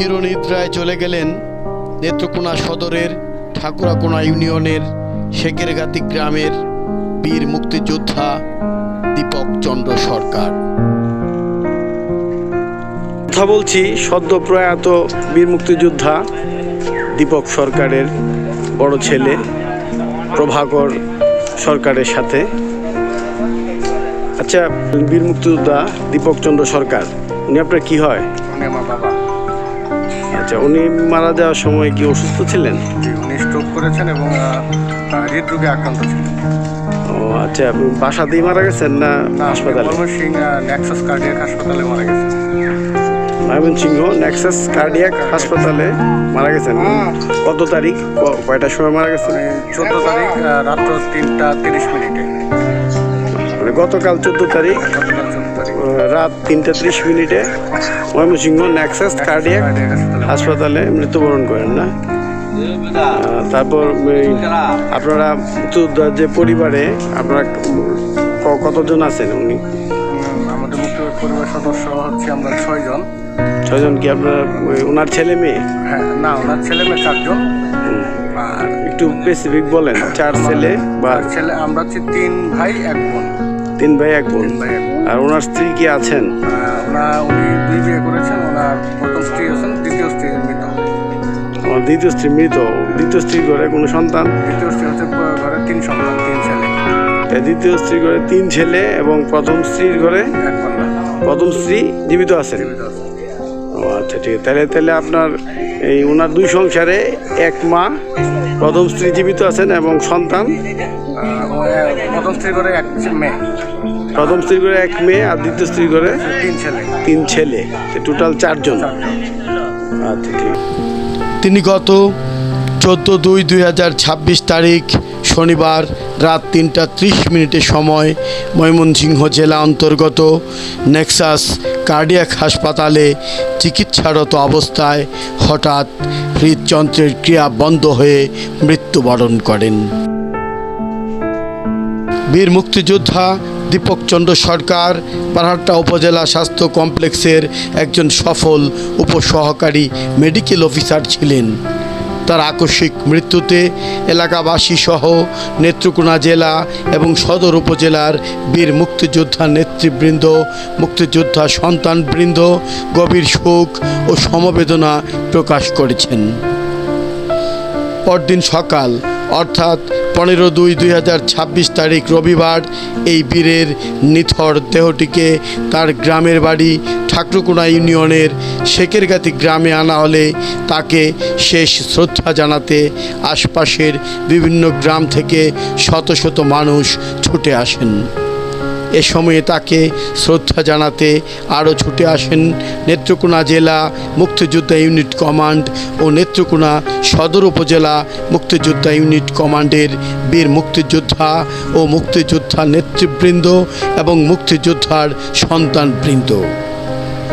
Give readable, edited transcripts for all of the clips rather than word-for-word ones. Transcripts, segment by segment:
চিরনিদ্রায় চলে গেলেন নেত্রকোনা সদরের ঠাকুরাকোনা ইউনিয়নের শেখেরগাতি গ্রামের বীর মুক্তিযোদ্ধা দীপক চন্দ্র সরকার। কথা বলছি সদ্য প্রয়াত বীর মুক্তিযোদ্ধা দীপক সরকারের বড় ছেলে প্রভাকর সরকারের সাথে। আচ্ছা, বীর মুক্তিযোদ্ধা দীপক চন্দ্র সরকার, উনি আপনার কি হয়? উনি আমার বাবা। আচ্ছা, উনি মারা যাওয়ার সময় কি অসুস্থ ছিলেন? উনি স্ট্রোক করেছেন এবং হৃদরোগে আক্রান্ত ছিলেন। ও আচ্ছা, আপনি বাসাতেই মারা গেছেন না হাসপাতালে? ময়মনসিংহ নেক্সাস কার্ডিয়াক হাসপাতালে মারা গেছেন। ময়মনসিংহ নেক্সাস কার্ডিয়াক হাসপাতালে মারা গেছেন। কত তারিখ, কয়টার সময় মারা গেছেন? 14 তারিখ রাত্র 3টা 30 মিনিটে। মানে গতকাল 14 তারিখ রাত 3টা 30 মিনিটে ময়মনসিংহ নেক্সাস কার্ডিয়াক হাসপাতালে মৃত্যুবরণ করেন না? তারপর আপনারা মুক্তিযোদ্ধার যে পরিবারে আপনারা কতজন আছেন? উনি আমাদের পরিবার সদস্য হচ্ছে আমরা 6 জন। 6 জন। কি আপনার ওনার ছেলে মেয়ে? হ্যাঁ, না, ওনার ছেলে মেয়ে 4 জন। আর একটু স্পেসিফিক বলেন। 4 ছেলে বা ছেলে? আমরা হচ্ছে 3 ভাই 1 বোন। 3 ভাই 1 বোন। আর ওনার স্ত্রী কি আছেন? উনি 2 বিয়ে করেছেন। ওনার প্রথম স্ত্রী আছেন, দ্বিতীয় স্ত্রী মৃত। দ্বিতীয় স্ত্রী মৃত। দ্বিতীয় স্ত্রীর ঘরে কোনো সন্তান? দ্বিতীয় স্ত্রী হচ্ছে ঘরে 3 সন্তান, 3 ছেলে। দ্বিতীয় স্ত্রীর ঘরে 3 ছেলে এবং প্রথম স্ত্রীর ঘরে 1 কন্যা। প্রথম স্ত্রী জীবিত আছেন? ও আচ্ছা, ঠিক আছে। তাহলে আপনার এই ওনার 2 সংসারে 1 মা, প্রথম স্ত্রী জীবিত আছেন এবং সন্তান? প্রথম স্ত্রী করে 1 মেয়ে। প্রথম স্ত্রী করে 1 মেয়ে আর দ্বিতীয় স্ত্রী করে 3 ছেলে। 3 ছেলে, টোটাল 4 জন। আচ্ছা, ঠিক। তিনি গত 14/2/2026 তারিখ শনিবার রাত 3টা 30 মিনিটের সময় ময়মনসিংহ জেলা অন্তর্গত নেক্সাস কার্ডিয়াক হাসপাতালে চিকিৎসারত অবস্থায় হঠাৎ হৃদযন্ত্রের ক্রিয়া বন্ধ হয়ে মৃত্যুবরণ করেন। বীর মুক্তিযোদ্ধা দীপক চন্দ্র সরকার বারহাট্টা উপজেলা স্বাস্থ্য কমপ্লেক্সের একজন সফল উপসহকারী মেডিকেল অফিসার ছিলেন। তার আকস্মিক মৃত্যুতে এলাকাবাসী সহ নেত্রকোনা জেলা এবং সদর উপজেলার বীর মুক্তিযোদ্ধা নেতৃবৃন্দ, মুক্তিযোদ্ধা সন্তানবৃন্দ গভীর শোক ও সমবেদনা প্রকাশ করেছেন। পরদিন সকাল অর্থাৎ 15/2/2026 তারিখ রবিবার এই বীরের নিথর দেহটিকে তার গ্রামের বাড়ি ঠাকুরকোনা ইউনিয়নের শেখেরগাতি গ্রামে আনা হলে তাকে শেষ শ্রদ্ধা জানাতে আশপাশের বিভিন্ন গ্রাম থেকে শত শত মানুষ ছুটে আসেন। এ সময়ে তাকে শ্রদ্ধা জানাতে আরও ছুটে আসেন নেত্রকোনা জেলা মুক্তিযোদ্ধা ইউনিট কমান্ড ও নেত্রকোনা সদর উপজেলা মুক্তিযোদ্ধা ইউনিট কমান্ডের বীর মুক্তিযোদ্ধা ও মুক্তিযোদ্ধা নেতৃবৃন্দ এবং মুক্তিযোদ্ধার সন্তানবৃন্দ।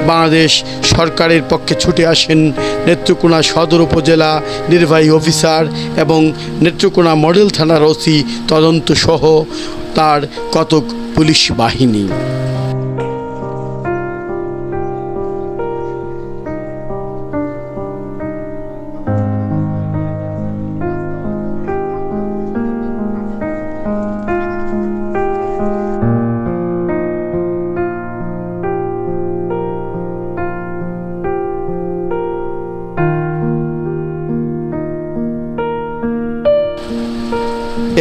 বাংলাদেশ সরকারের পক্ষে ছুটে আসেন নেত্রকোনা সদর উপজেলা নির্বাহী অফিসার এবং নেত্রকোনা মডেল থানার ওসি তদন্ত সহ তার কতক পুলিশ বাহিনী।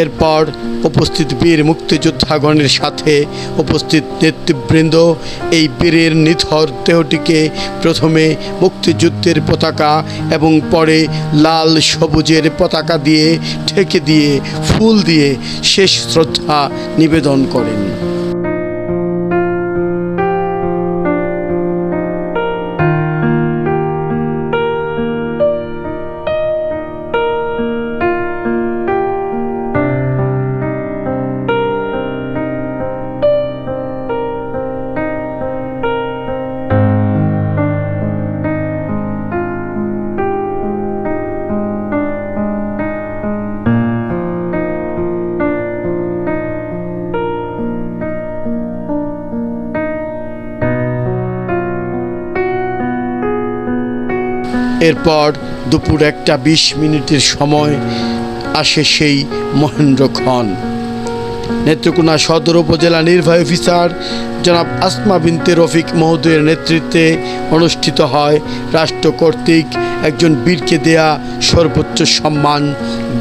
এরপর উপস্থিত বীর মুক্তিযোদ্ধাগণের সাথে উপস্থিত নেতৃবৃন্দ এই বীরের নিথর দেহটিকে প্রথমে মুক্তিযুদ্ধের পতাকা এবং পরে লাল সবুজের পতাকা দিয়ে ঢেকে দিয়ে ফুল দিয়ে শেষ শ্রদ্ধা নিবেদন করেন। এরপর দুপুর 1:20 সময় আসে সেই মহেন্দ্রক্ষণ। নেত্রকোনা সদর উপজেলা নির্বাহী অফিসার জনাব আসমা বিনতে রফিক মহোদয়ের নেতৃত্বে অনুষ্ঠিত হয় রাষ্ট্র কর্তৃক একজন বীরকে দেয়া সর্বোচ্চ সম্মান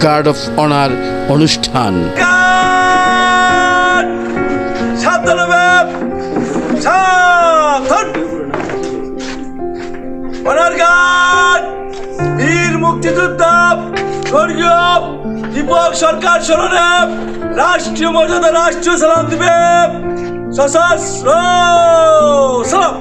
গার্ড অফ অনার অনুষ্ঠান। বীর মুক্তিযোদ্ধা স্বর্গীয় দীপক সরকার স্মরণে রাষ্ট্রীয় মর্যাদা রাষ্ট্রীয় সালাম দিবে। সশস্ত্র সালাম।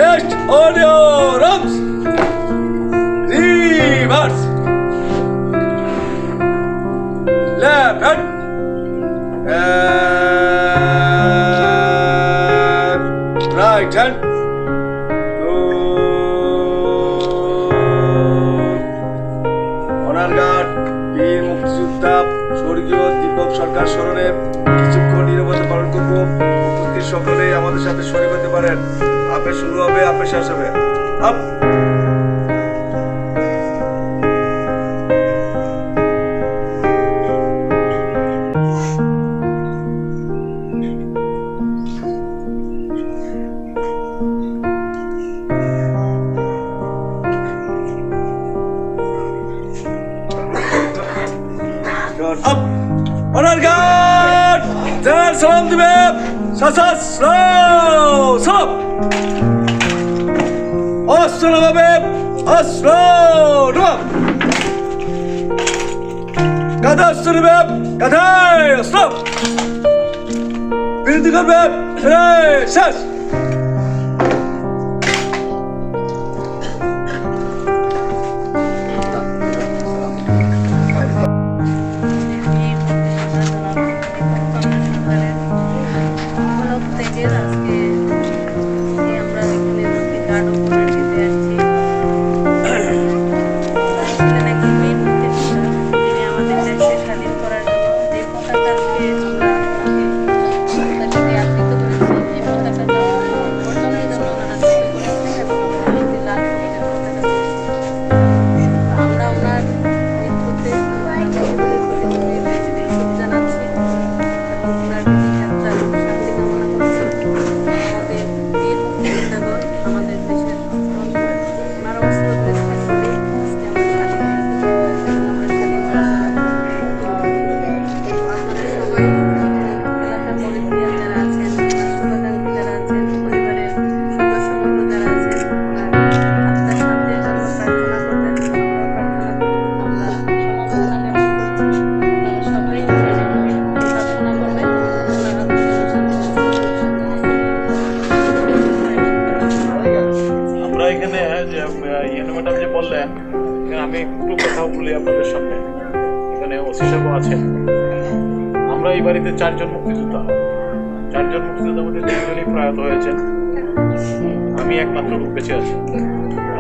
Rest on your arms. Reverse. Left hand. And right hand. Honor guard, বীর মুক্তিযোদ্ধা স্বর্গীয় দীপক সরকার স্মরণে কিছুক্ষণ নীরবতা পালন করব। উপস্থিত সকলে আমাদের সাথে শরীক হতে পারেন। আপে শুরু হবে, আপে শেষ হবে। আপ। আপ। অনার গার্ড যারা সালাম দিবে সশস্ত্র সালাম। অস্ত্র ভাবে অস্ত্র গাধা অস্ত্র নেবে গাধায় অস্ত্র বিরতি করবে শেষ। এখানে যে ম্যাডাম যে বললেন, আমি একটু কথা বলি আপনাদের সামনে। এখানে ওসি সাহেব আছেন। আমরা এই বাড়িতে 4 জন মুক্তিযোদ্ধা, 4 জন মুক্তিযোদ্ধার মধ্যে 2 জনই প্রয়াত হয়েছেন, আমি একমাত্র বেঁচে আছি।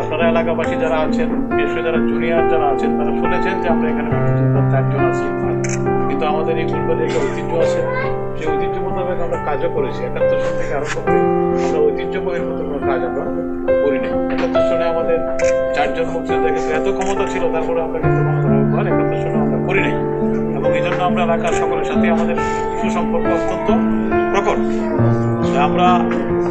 আপনারা এলাকাবাসী যারা আছেন, বিশেষ করে যারা জুনিয়র যারা আছেন, তারা শুনেছেন যে আমরা এখানে মুক্তিযোদ্ধা 4 জন আছি। কিন্তু আমাদের এই ফুলবাড়ির একটা ঐতিহ্য আছে, সেই ঐতিহ্য মোতাবেক আমরা কাজও করেছি। 71 সাল থেকে আরম্ভ করে আমরা ঐতিহ্য বহির্ভূত কোনো কাজ আমরা করি না। 71 সনে আমাদের 4 জন মুক্তিযোদ্ধা কিন্তু এত ক্ষমতা ছিল, তারপরে আমরা কিন্তু ক্ষমতা ব্যবহার 71 সনে আমরা করি নাই। এবং এই জন্য আমরা এলাকার সকলের সাথে আমাদের সুসম্পর্ক অত্যন্ত প্রকট। আমরা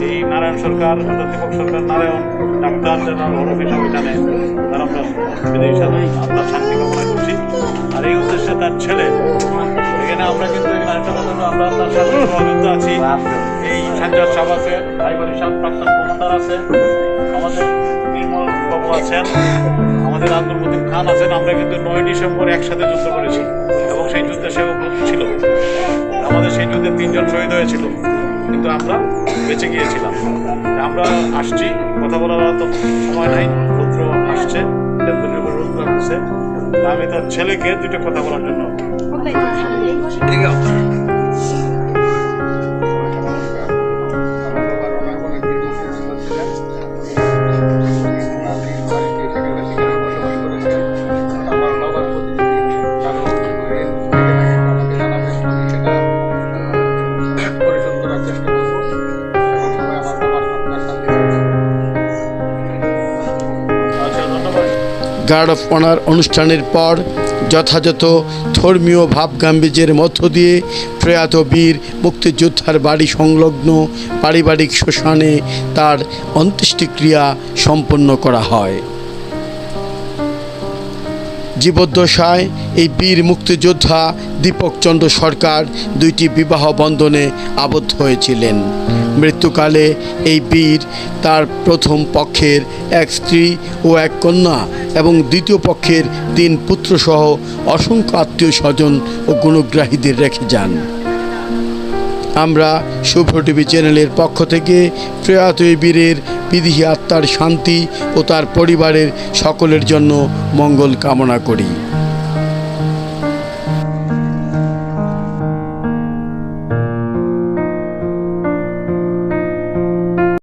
এই নারায়ণ সরকার, দীপক সরকার, নারায়ণ ডাক্তার যারা অফিস জানে, তারা আমরা বিদেশী আত্মার শান্তি কামনা করছি। আর এই উদ্দেশ্যে তার ছেলে এখানে আমরা কিন্তু এখানে আরেকটা কথা হলো, আমরা তার সাথে সহযোগিত আছি। এই সাজ্জাদ সাহেব আছে, ভাইবাড়ি সাহেব প্রাক্তন কমান্ডার আছে, আমাদের নির্মল বাবু আছেন, আমাদের আব্দুল মতিন খান আছেন। আমরা কিন্তু 9 ডিসেম্বর একসাথে যুদ্ধ করেছি এবং সেই যুদ্ধে সেও ছিল। আমাদের সেই যুদ্ধে 3 জন শহীদ হয়েছিল, কিন্তু আমরা বেঁচে গিয়েছিলাম। আমরা আসছি, কথা বলার তো সময় নাই, রৌদ্র আসছে, রৌদ্র আসছে। আমি তার ছেলেকে দুটো কথা বলার জন্য গার্ড অফ অনার অনুষ্ঠানের পর যথাযথ ধর্মীয় ভাবগাম্ভীর্যের মধ্য দিয়ে প্রয়াত বীর মুক্তিযোদ্ধার বাড়ি সংলগ্ন পারিবারিক শ্মশানে তার অন্ত্যেষ্টিক্রিয়া সম্পন্ন করা হয়। জীবদ্দশায় এই বীর মুক্তিযোদ্ধা দীপক চন্দ্র সরকার 2টি বিবাহ বন্ধনে আবদ্ধ হয়েছিলেন। মৃত্যুকালে এই বীর তার প্রথম পক্ষের এক স্ত্রী ও এক কন্যা এবং দ্বিতীয় পক্ষের 3 পুত্রসহ অসংখ্য আত্মীয় স্বজন ও গুণগ্রাহীদের রেখে যান। আমরা শুভ টিভি চ্যানেলের পক্ষ থেকে প্রয়াত এই বীরের বিদেহী আত্মার শান্তি ও তার পরিবারের সকলের জন্য মঙ্গল কামনা করি।